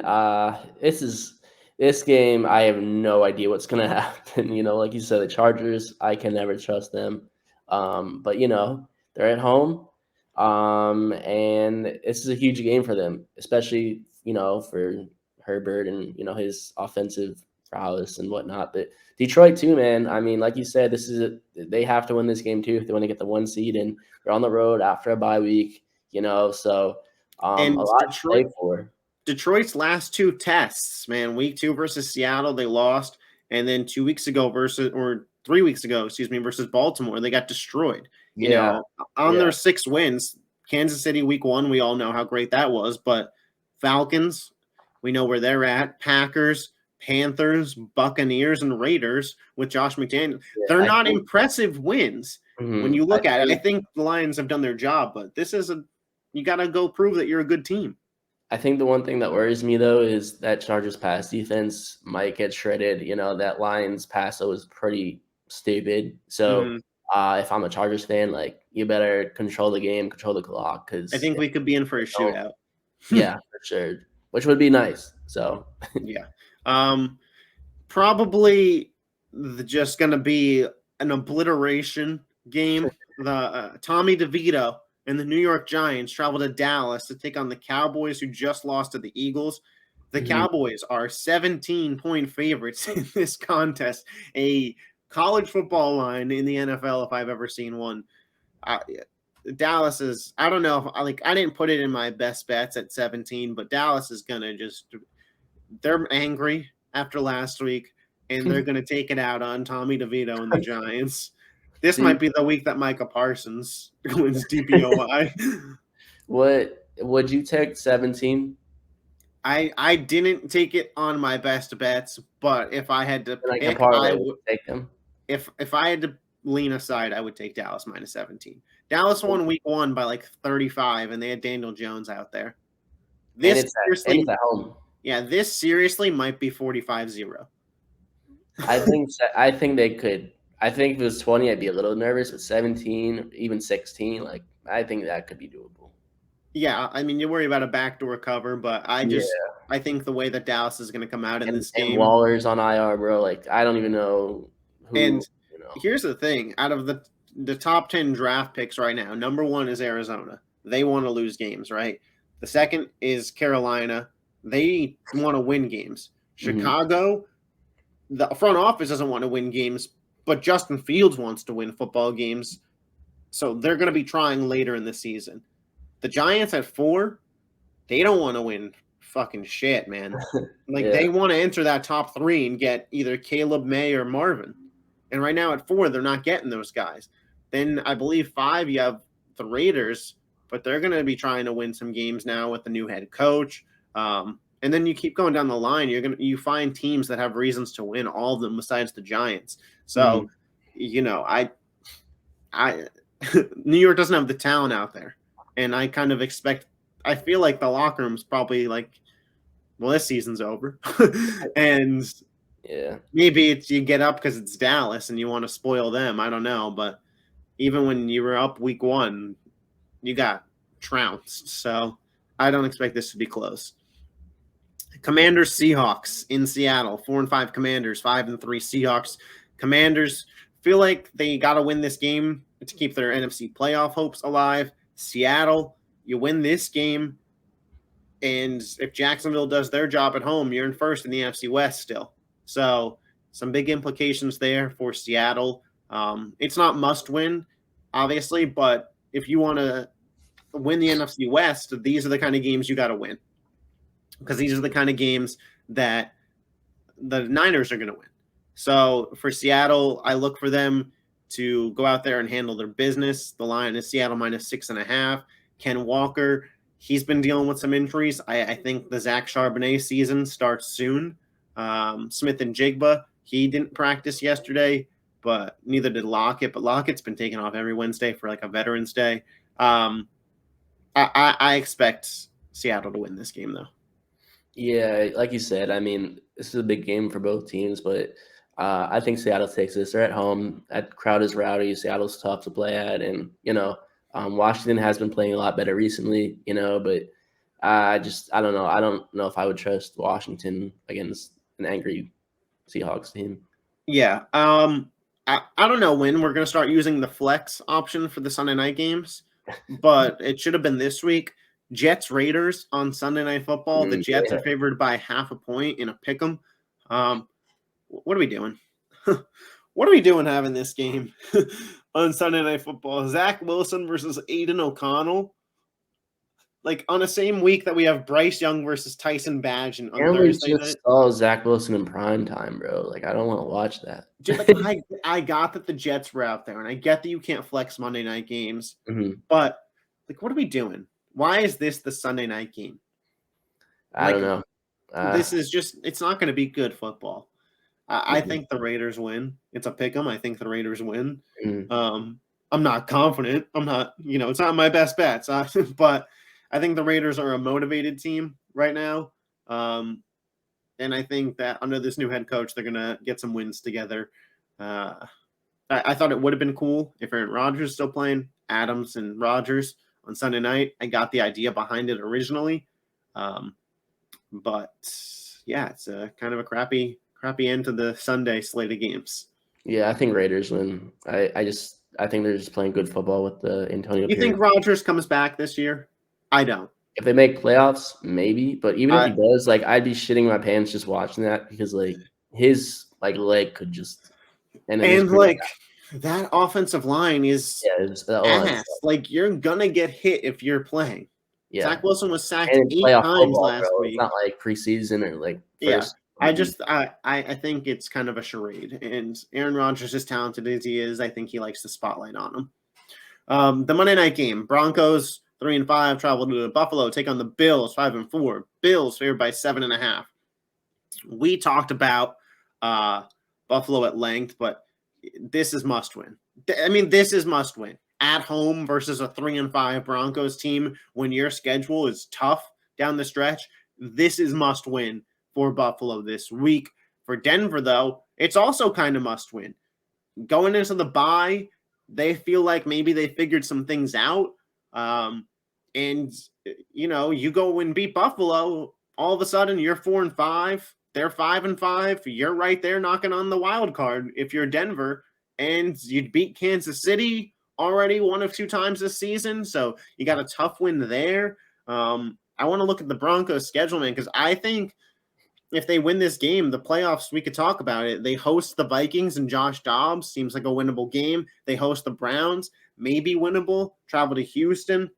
[SPEAKER 2] This game, I have no idea what's going to happen. Like you said, the Chargers, I can never trust them. But, they're at home. And this is a huge game for them, especially, for Herbert and, his offensive prowess and whatnot. But Detroit too, man. I mean, like you said, they have to win this game too if they want to get the 1 seed, and they're on the road after a bye week, so
[SPEAKER 1] and
[SPEAKER 2] a lot to play for.
[SPEAKER 1] Detroit's last 2 tests, man, week 2 versus Seattle, they lost. And then 3 weeks ago versus Baltimore, they got destroyed. Their 6 wins, Kansas City week 1, we all know how great that was. But Falcons, we know where they're at. Packers, Panthers, Buccaneers, and Raiders with Josh McDaniels. They're not impressive wins when you look at it. I think the Lions have done their job, but this is you got to go prove that you're a good team.
[SPEAKER 2] I think the one thing that worries me, though, is that Chargers pass defense might get shredded. That Lions pass was pretty stupid. So if I'm a Chargers fan, you better control the game, control the clock. Because
[SPEAKER 1] I think we could be in for a shootout.
[SPEAKER 2] Yeah, for sure. Which would be nice. So
[SPEAKER 1] yeah. Probably just going to be an obliteration game, the Tommy DeVito and the New York Giants travel to Dallas to take on the Cowboys, who just lost to the Eagles. The Cowboys are 17-point favorites in this contest, a college football line in the NFL if I've ever seen one. Dallas is, I don't know, I didn't put it in my best bets at 17, but Dallas is going to they're angry after last week, and they're going to take it out on Tommy DeVito and the Giants. This might be the week that Micah Parsons wins DPOY.
[SPEAKER 2] What would you take 17?
[SPEAKER 1] I didn't take it on my best bets, but if I had to pick,
[SPEAKER 2] I would take them.
[SPEAKER 1] If I had to lean aside, I would take Dallas minus 17. Dallas won week 1 by like 35, and they had Daniel Jones out there.
[SPEAKER 2] It's at home.
[SPEAKER 1] Yeah, this seriously might be 45-0.
[SPEAKER 2] I think they could. I think if it was 20, I'd be a little nervous. But 17, even 16, I think that could be doable.
[SPEAKER 1] Yeah, I mean, you worry about a backdoor cover, but I think the way that Dallas is going to come out in this game.
[SPEAKER 2] And Waller's on IR, bro. I don't even know who.
[SPEAKER 1] And here's the thing: out of the top 10 draft picks right now, number 1 is Arizona. They want to lose games, right? The second is Carolina. They want to win games. Chicago, the front office doesn't want to win games, but Justin Fields wants to win football games. So they're going to be trying later in the season. The Giants at 4, they don't want to win fucking shit, man. They want to enter that top 3 and get either Caleb, May, or Marvin. And right now at 4, they're not getting those guys. Then I believe 5, you have the Raiders, but they're going to be trying to win some games now with the new head coach. And then you keep going down the line. You find teams that have reasons to win, all of them besides the Giants. So, New York doesn't have the talent out there. And I kind of I feel like the locker room's probably this season's over. And maybe you get up because it's Dallas and you want to spoil them. I don't know. But even when you were up week 1, you got trounced. So I don't expect this to be close. Commanders, Seahawks in Seattle. 4-5 Commanders, 5-3 Seahawks. Commanders feel like they got to win this game to keep their NFC playoff hopes alive. Seattle, you win this game, and if Jacksonville does their job at home, you're in first in the NFC West still. So some big implications there for Seattle. It's not must win, obviously, but if you want to win the NFC West, these are the kind of games you got to win, because these are the kind of games that the Niners are going to win. So for Seattle, I look for them to go out there and handle their business. The line is Seattle minus 6.5. Ken Walker, he's been dealing with some injuries. I think the Zach Charbonnet season starts soon. Smith and Jigba, he didn't practice yesterday, but neither did Lockett. But Lockett's been taken off every Wednesday for a Veterans Day. I expect Seattle to win this game, though.
[SPEAKER 2] Yeah, like you said, I mean, this is a big game for both teams, but I think Seattle takes this. They're at home. That crowd is rowdy. Seattle's tough to play at, and Washington has been playing a lot better recently. But I don't know. I don't know if I would trust Washington against an angry Seahawks team.
[SPEAKER 1] Yeah. I don't know when we're gonna start using the flex option for the Sunday night games, but it should have been this week. Jets Raiders on Sunday Night Football. The Jets are favored by 0.5 point in a pick'em. What are we doing? What are we doing having this game on Sunday Night Football? Zach Wilson versus Aiden O'Connell. On the same week that we have Bryce Young versus Tyson Bagent on Thursday night.
[SPEAKER 2] Oh, Zach Wilson in prime time, bro. I don't want to watch that.
[SPEAKER 1] Dude, I got that the Jets were out there, and I get that you can't flex Monday night games. But what are we doing? Why is this the Sunday night game?
[SPEAKER 2] I don't know.
[SPEAKER 1] This is it's not going to be good football. I think the Raiders win. It's a pick 'em. I think the Raiders win. I'm not confident. I'm not, it's not my best bets. But I think the Raiders are a motivated team right now. And I think that under this new head coach, they're going to get some wins together. I thought it would have been cool if Aaron Rodgers is still playing, Adams and Rodgers on Sunday night. I got the idea behind it originally. But yeah, it's a kind of a crappy end to the Sunday slate of games.
[SPEAKER 2] Yeah, I think Raiders win. I I think they're just playing good football with the Antonio
[SPEAKER 1] You
[SPEAKER 2] Pierce.
[SPEAKER 1] think Rodgers comes back this year? I don't.
[SPEAKER 2] If they make playoffs, maybe. But even if he
[SPEAKER 1] I
[SPEAKER 2] does, like I'd be shitting my pants just watching that because like his like leg could just and then his
[SPEAKER 1] and
[SPEAKER 2] career.
[SPEAKER 1] like that offensive line is
[SPEAKER 2] Yeah, it's,
[SPEAKER 1] ass. Like you're gonna get hit if you're playing.
[SPEAKER 2] yeah.
[SPEAKER 1] Zach Wilson was sacked
[SPEAKER 2] And it's
[SPEAKER 1] 8
[SPEAKER 2] playoff
[SPEAKER 1] times
[SPEAKER 2] football,
[SPEAKER 1] last
[SPEAKER 2] bro. It's
[SPEAKER 1] week.
[SPEAKER 2] not like preseason or like
[SPEAKER 1] Yeah.
[SPEAKER 2] first.
[SPEAKER 1] I think it's kind of a charade. And Aaron Rodgers, as talented as he is, I think he likes the spotlight on him. The Monday night game, Broncos 3-5 travel to Buffalo, take on the Bills 5-4. Bills favored by 7.5. We talked about Buffalo at length, but this is must win. I mean, this is must win. At home versus a 3-5 Broncos team when your schedule is tough down the stretch. This is must win for Buffalo this week. For Denver, though, it's also kind of must win. Going into the bye, they feel like maybe they figured some things out. And, you go and beat Buffalo, all of a sudden you're 4-5. They're 5-5. You're right there knocking on the wild card if you're Denver. And you'd beat Kansas City already 1 of 2 times this season. So you got a tough win there. I want to look at the Broncos schedule, man, because I think if they win this game, the playoffs, we could talk about it. They host the Vikings and Josh Dobbs. Seems like a winnable game. They host the Browns. Maybe winnable. Travel to Houston.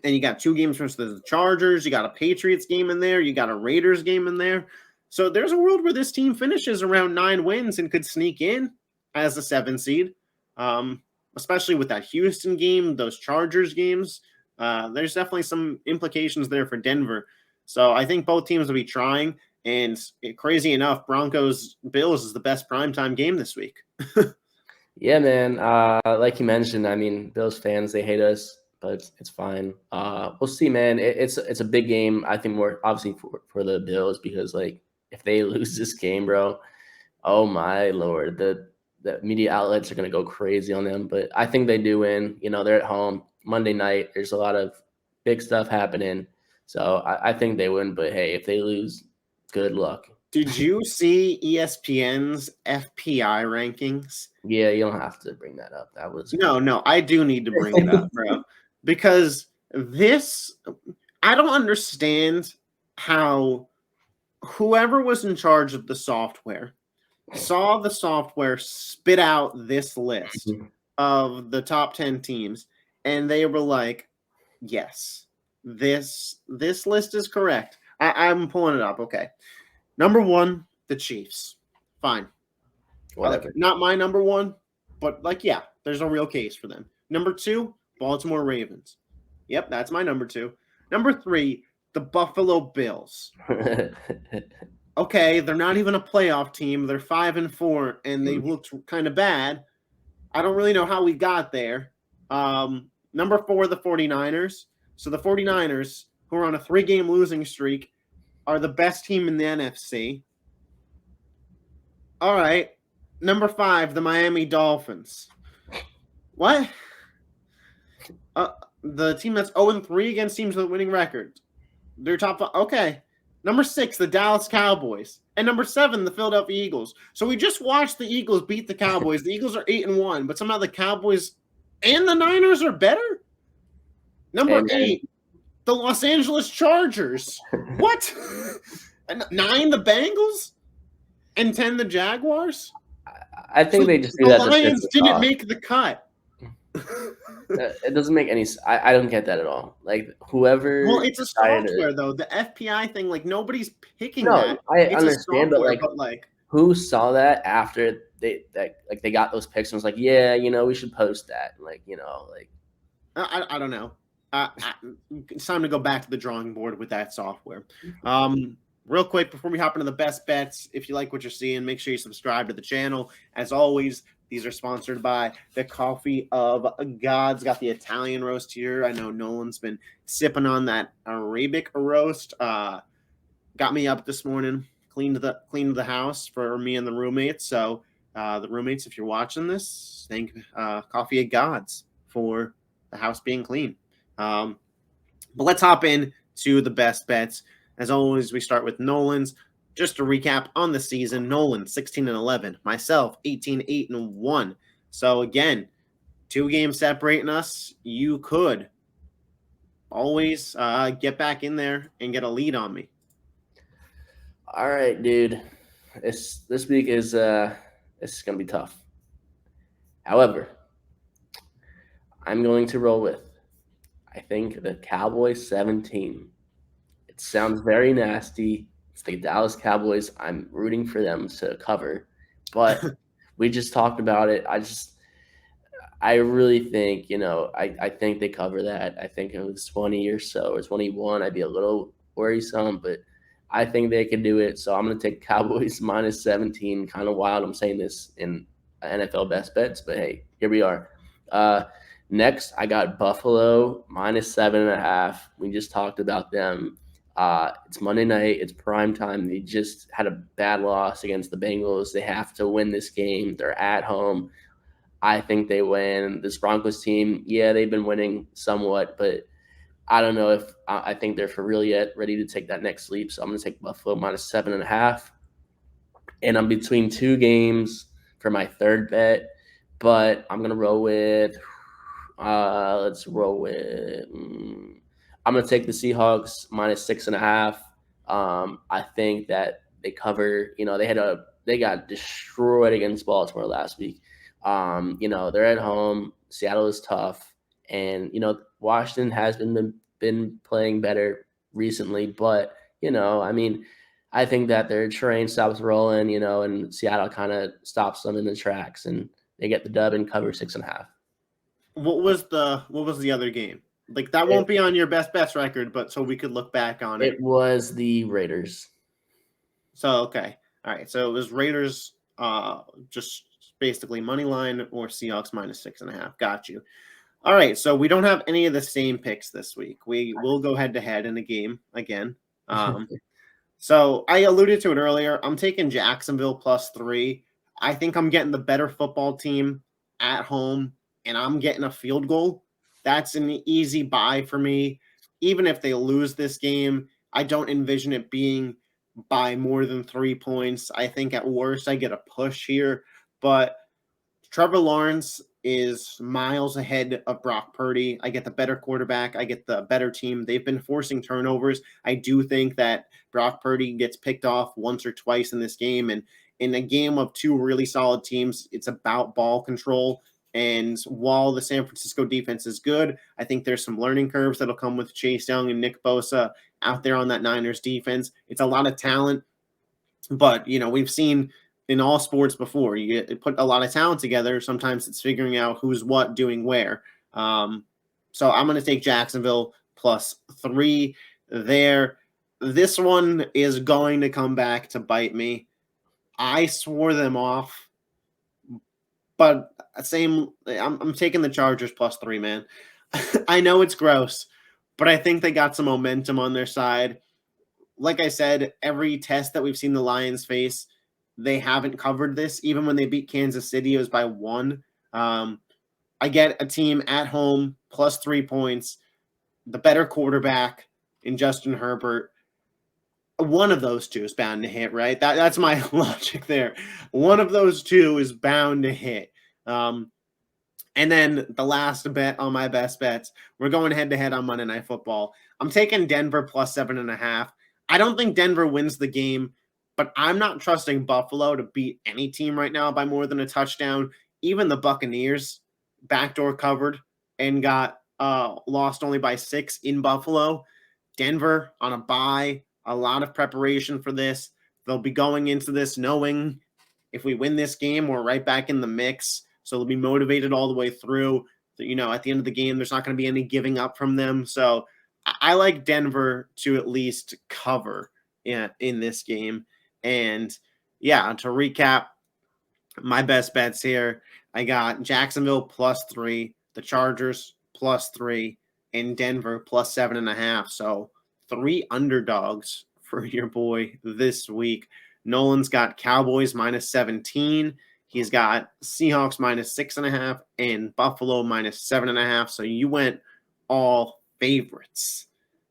[SPEAKER 1] And you got 2 games versus the Chargers. You got a Patriots game in there. You got a Raiders game in there. So there's a world where this team finishes around 9 wins and could sneak in as a 7 seed, especially with that Houston game, those Chargers games. There's definitely some implications there for Denver. So I think both teams will be trying. And crazy enough, Broncos-Bills is the best primetime game this week.
[SPEAKER 2] Yeah, man. Like you mentioned, I mean, Bills fans, they hate us, but it's fine. We'll see, man. It's a big game. I think more obviously for the Bills because like if they lose this game, bro, oh my Lord, the media outlets are gonna go crazy on them. But I think they do win. They're at home Monday night. There's a lot of big stuff happening, so I think they win. But hey, if they lose, good luck.
[SPEAKER 1] Did you see ESPN's FPI rankings?
[SPEAKER 2] Yeah, you don't have to bring that up. That was
[SPEAKER 1] No, I do need to bring it up, bro, because I don't understand how whoever was in charge of the software saw the software spit out this list of the top 10 teams, and they were like, yes, this list is correct. I'm pulling it up. Okay. Number 1, the Chiefs. Fine.
[SPEAKER 2] whatever.
[SPEAKER 1] Not my number 1, but yeah, there's a real case for them. Number 2, Baltimore Ravens. Yep, that's my number 2. Number 3, the Buffalo Bills. Okay, they're not even a playoff team. They're 5-4, and they looked kind of bad. I don't really know how we got there. Number 4, the 49ers. So the 49ers, who are on a 3-game losing streak, are the best team in the NFC. All right. Number 5, the Miami Dolphins. What? The team that's 0-3 against teams with a winning record. They're top 5. Okay. Number 6, the Dallas Cowboys. And number 7, the Philadelphia Eagles. So we just watched the Eagles beat the Cowboys. The Eagles are 8-1, but somehow the Cowboys and the Niners are better? Number 8, the Los Angeles Chargers. What? 9, the Bengals? And 10, the Jaguars?
[SPEAKER 2] I think they just do
[SPEAKER 1] the
[SPEAKER 2] that.
[SPEAKER 1] The Lions didn't make the cut.
[SPEAKER 2] It doesn't make any sense. I don't get that at all. Like whoever.
[SPEAKER 1] Well, it's a software though. The FPI thing, like nobody's picking that.
[SPEAKER 2] I understand, but like who saw that after they got those picks and was like, yeah, we should post that. Like,
[SPEAKER 1] I don't know. It's time to go back to the drawing board with that software. Real quick before we hop into the best bets, if you like what you're seeing, make sure you subscribe to the channel. As always, these are sponsored by the Coffee of Gods. Got the Italian roast here. I know Nolan's been sipping on that Arabic roast. Got me up this morning, cleaned the house for me and the roommates. So the roommates, if you're watching this, thank Coffee of Gods for the house being clean. But let's hop in to the best bets. As always, we start with Nolan's. Just to recap on the season, Nolan 16-11, myself 18-8-1. So again, 2 games separating us. You could always get back in there and get a lead on me.
[SPEAKER 2] All right, dude. This week is it's gonna be tough. However, I'm going to roll with, I think, the Cowboys 17. It sounds very nasty. It's the Dallas Cowboys. I'm rooting for them to cover, but we just talked about it. I really think, I think they cover that. I think if it was 20 or so or 21, I'd be a little worrisome, but I think they can do it. So I'm going to take Cowboys minus 17. Kind of wild. I'm saying this in NFL best bets, but hey, here we are. Next, I got Buffalo minus 7.5. We just talked about them. It's Monday night. It's prime time. They just had a bad loss against the Bengals. They have to win this game. They're at home. I think they win. This Broncos team, yeah, they've been winning somewhat, but I don't know if I think they're for real yet, ready to take that next leap. So I'm going to take Buffalo minus 7.5. And I'm between 2 games for my third bet, but I'm going to roll with, let's roll with, I'm going to take the Seahawks minus 6.5. I think that they cover, they got destroyed against Baltimore last week. They're at home. Seattle is tough, and Washington has been playing better recently. But I think that their train stops rolling. And Seattle kind of stops them in the tracks, and they get the dub and cover 6.5.
[SPEAKER 1] What was the other game? Like that won't be on your best bets record, but so we could look back on it.
[SPEAKER 2] It was the Raiders.
[SPEAKER 1] So okay, all right. So it was Raiders, just basically money line or Seahawks minus 6.5. Got you. All right. So we don't have any of the same picks this week. We will go head to head in a game again. So I alluded to it earlier. I'm taking Jacksonville +3. I think I'm getting the better football team at home, and I'm getting a field goal. That's an easy buy for me. Even if they lose this game, I don't envision it being by more than 3 points. I think at worst I get a push here, but Trevor Lawrence is miles ahead of Brock Purdy. I get the better quarterback. I get the better team. They've been forcing turnovers. I do think that Brock Purdy gets picked off once or twice in this game. And in a game of 2 really solid teams, it's about ball control. And while the San Francisco defense is good, I think there's some learning curves that'll come with Chase Young and Nick Bosa out there on that Niners defense. It's a lot of talent, but we've seen in all sports before, you put a lot of talent together. Sometimes it's figuring out who's what doing where. So I'm going to take Jacksonville +3 there. This one is going to come back to bite me. I swore them off, but I'm taking the Chargers +3, man. I know it's gross, but I think they got some momentum on their side. Like I said, every test that we've seen the Lions face, they haven't covered this. Even when they beat Kansas City, it was by 1. I get a team at home +3 points, the better quarterback in Justin Herbert. One of those two is bound to hit, right? That's my logic there. One of those two is bound to hit. And then the last bet on my best bets, we're going head to head on Monday Night Football. I'm taking Denver +7.5. I don't think Denver wins the game, but I'm not trusting Buffalo to beat any team right now by more than a touchdown. Even the Buccaneers backdoor covered and got lost only by 6 in Buffalo. Denver on a bye, a lot of preparation for this. They'll be going into this knowing if we win this game, we're right back in the mix. So they'll be motivated all the way through. At the end of the game, there's not going to be any giving up from them. So I like Denver to at least cover in this game. And yeah, to recap my best bets here, I got Jacksonville +3, the Chargers +3, and Denver +7.5. So 3 underdogs for your boy this week. Nolan's got Cowboys -17. He's got Seahawks -6.5 and Buffalo -7.5. So you went all favorites.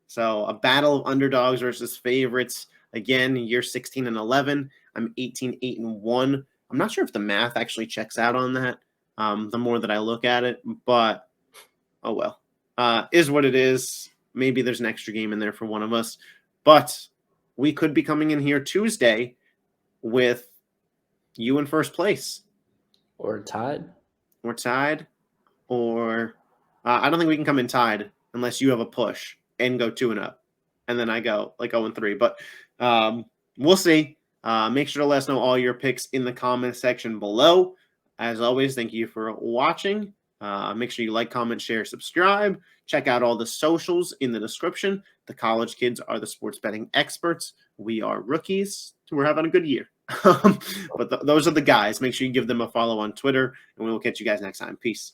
[SPEAKER 1] So a battle of underdogs versus favorites. Again, you're 16-11. I'm 18-8-1. I'm not sure if the math actually checks out on that. the more that I look at it. But oh well, is what it is. Maybe there's an extra game in there for one of us, but we could be coming in here Tuesday with you in first place,
[SPEAKER 2] or tied.
[SPEAKER 1] or tied, or I don't think we can come in tied unless you have a push and go 2-0, and then I go like 0-3. But we'll see. Make sure to let us know all your picks in the comment section below. As always, thank you for watching. Make sure you like, comment, share, subscribe. Check out all the socials in the description. The college kids are the sports betting experts. We are rookies. We're having a good year. But those are the guys. Make sure you give them a follow on Twitter, and we will catch you guys next time. Peace.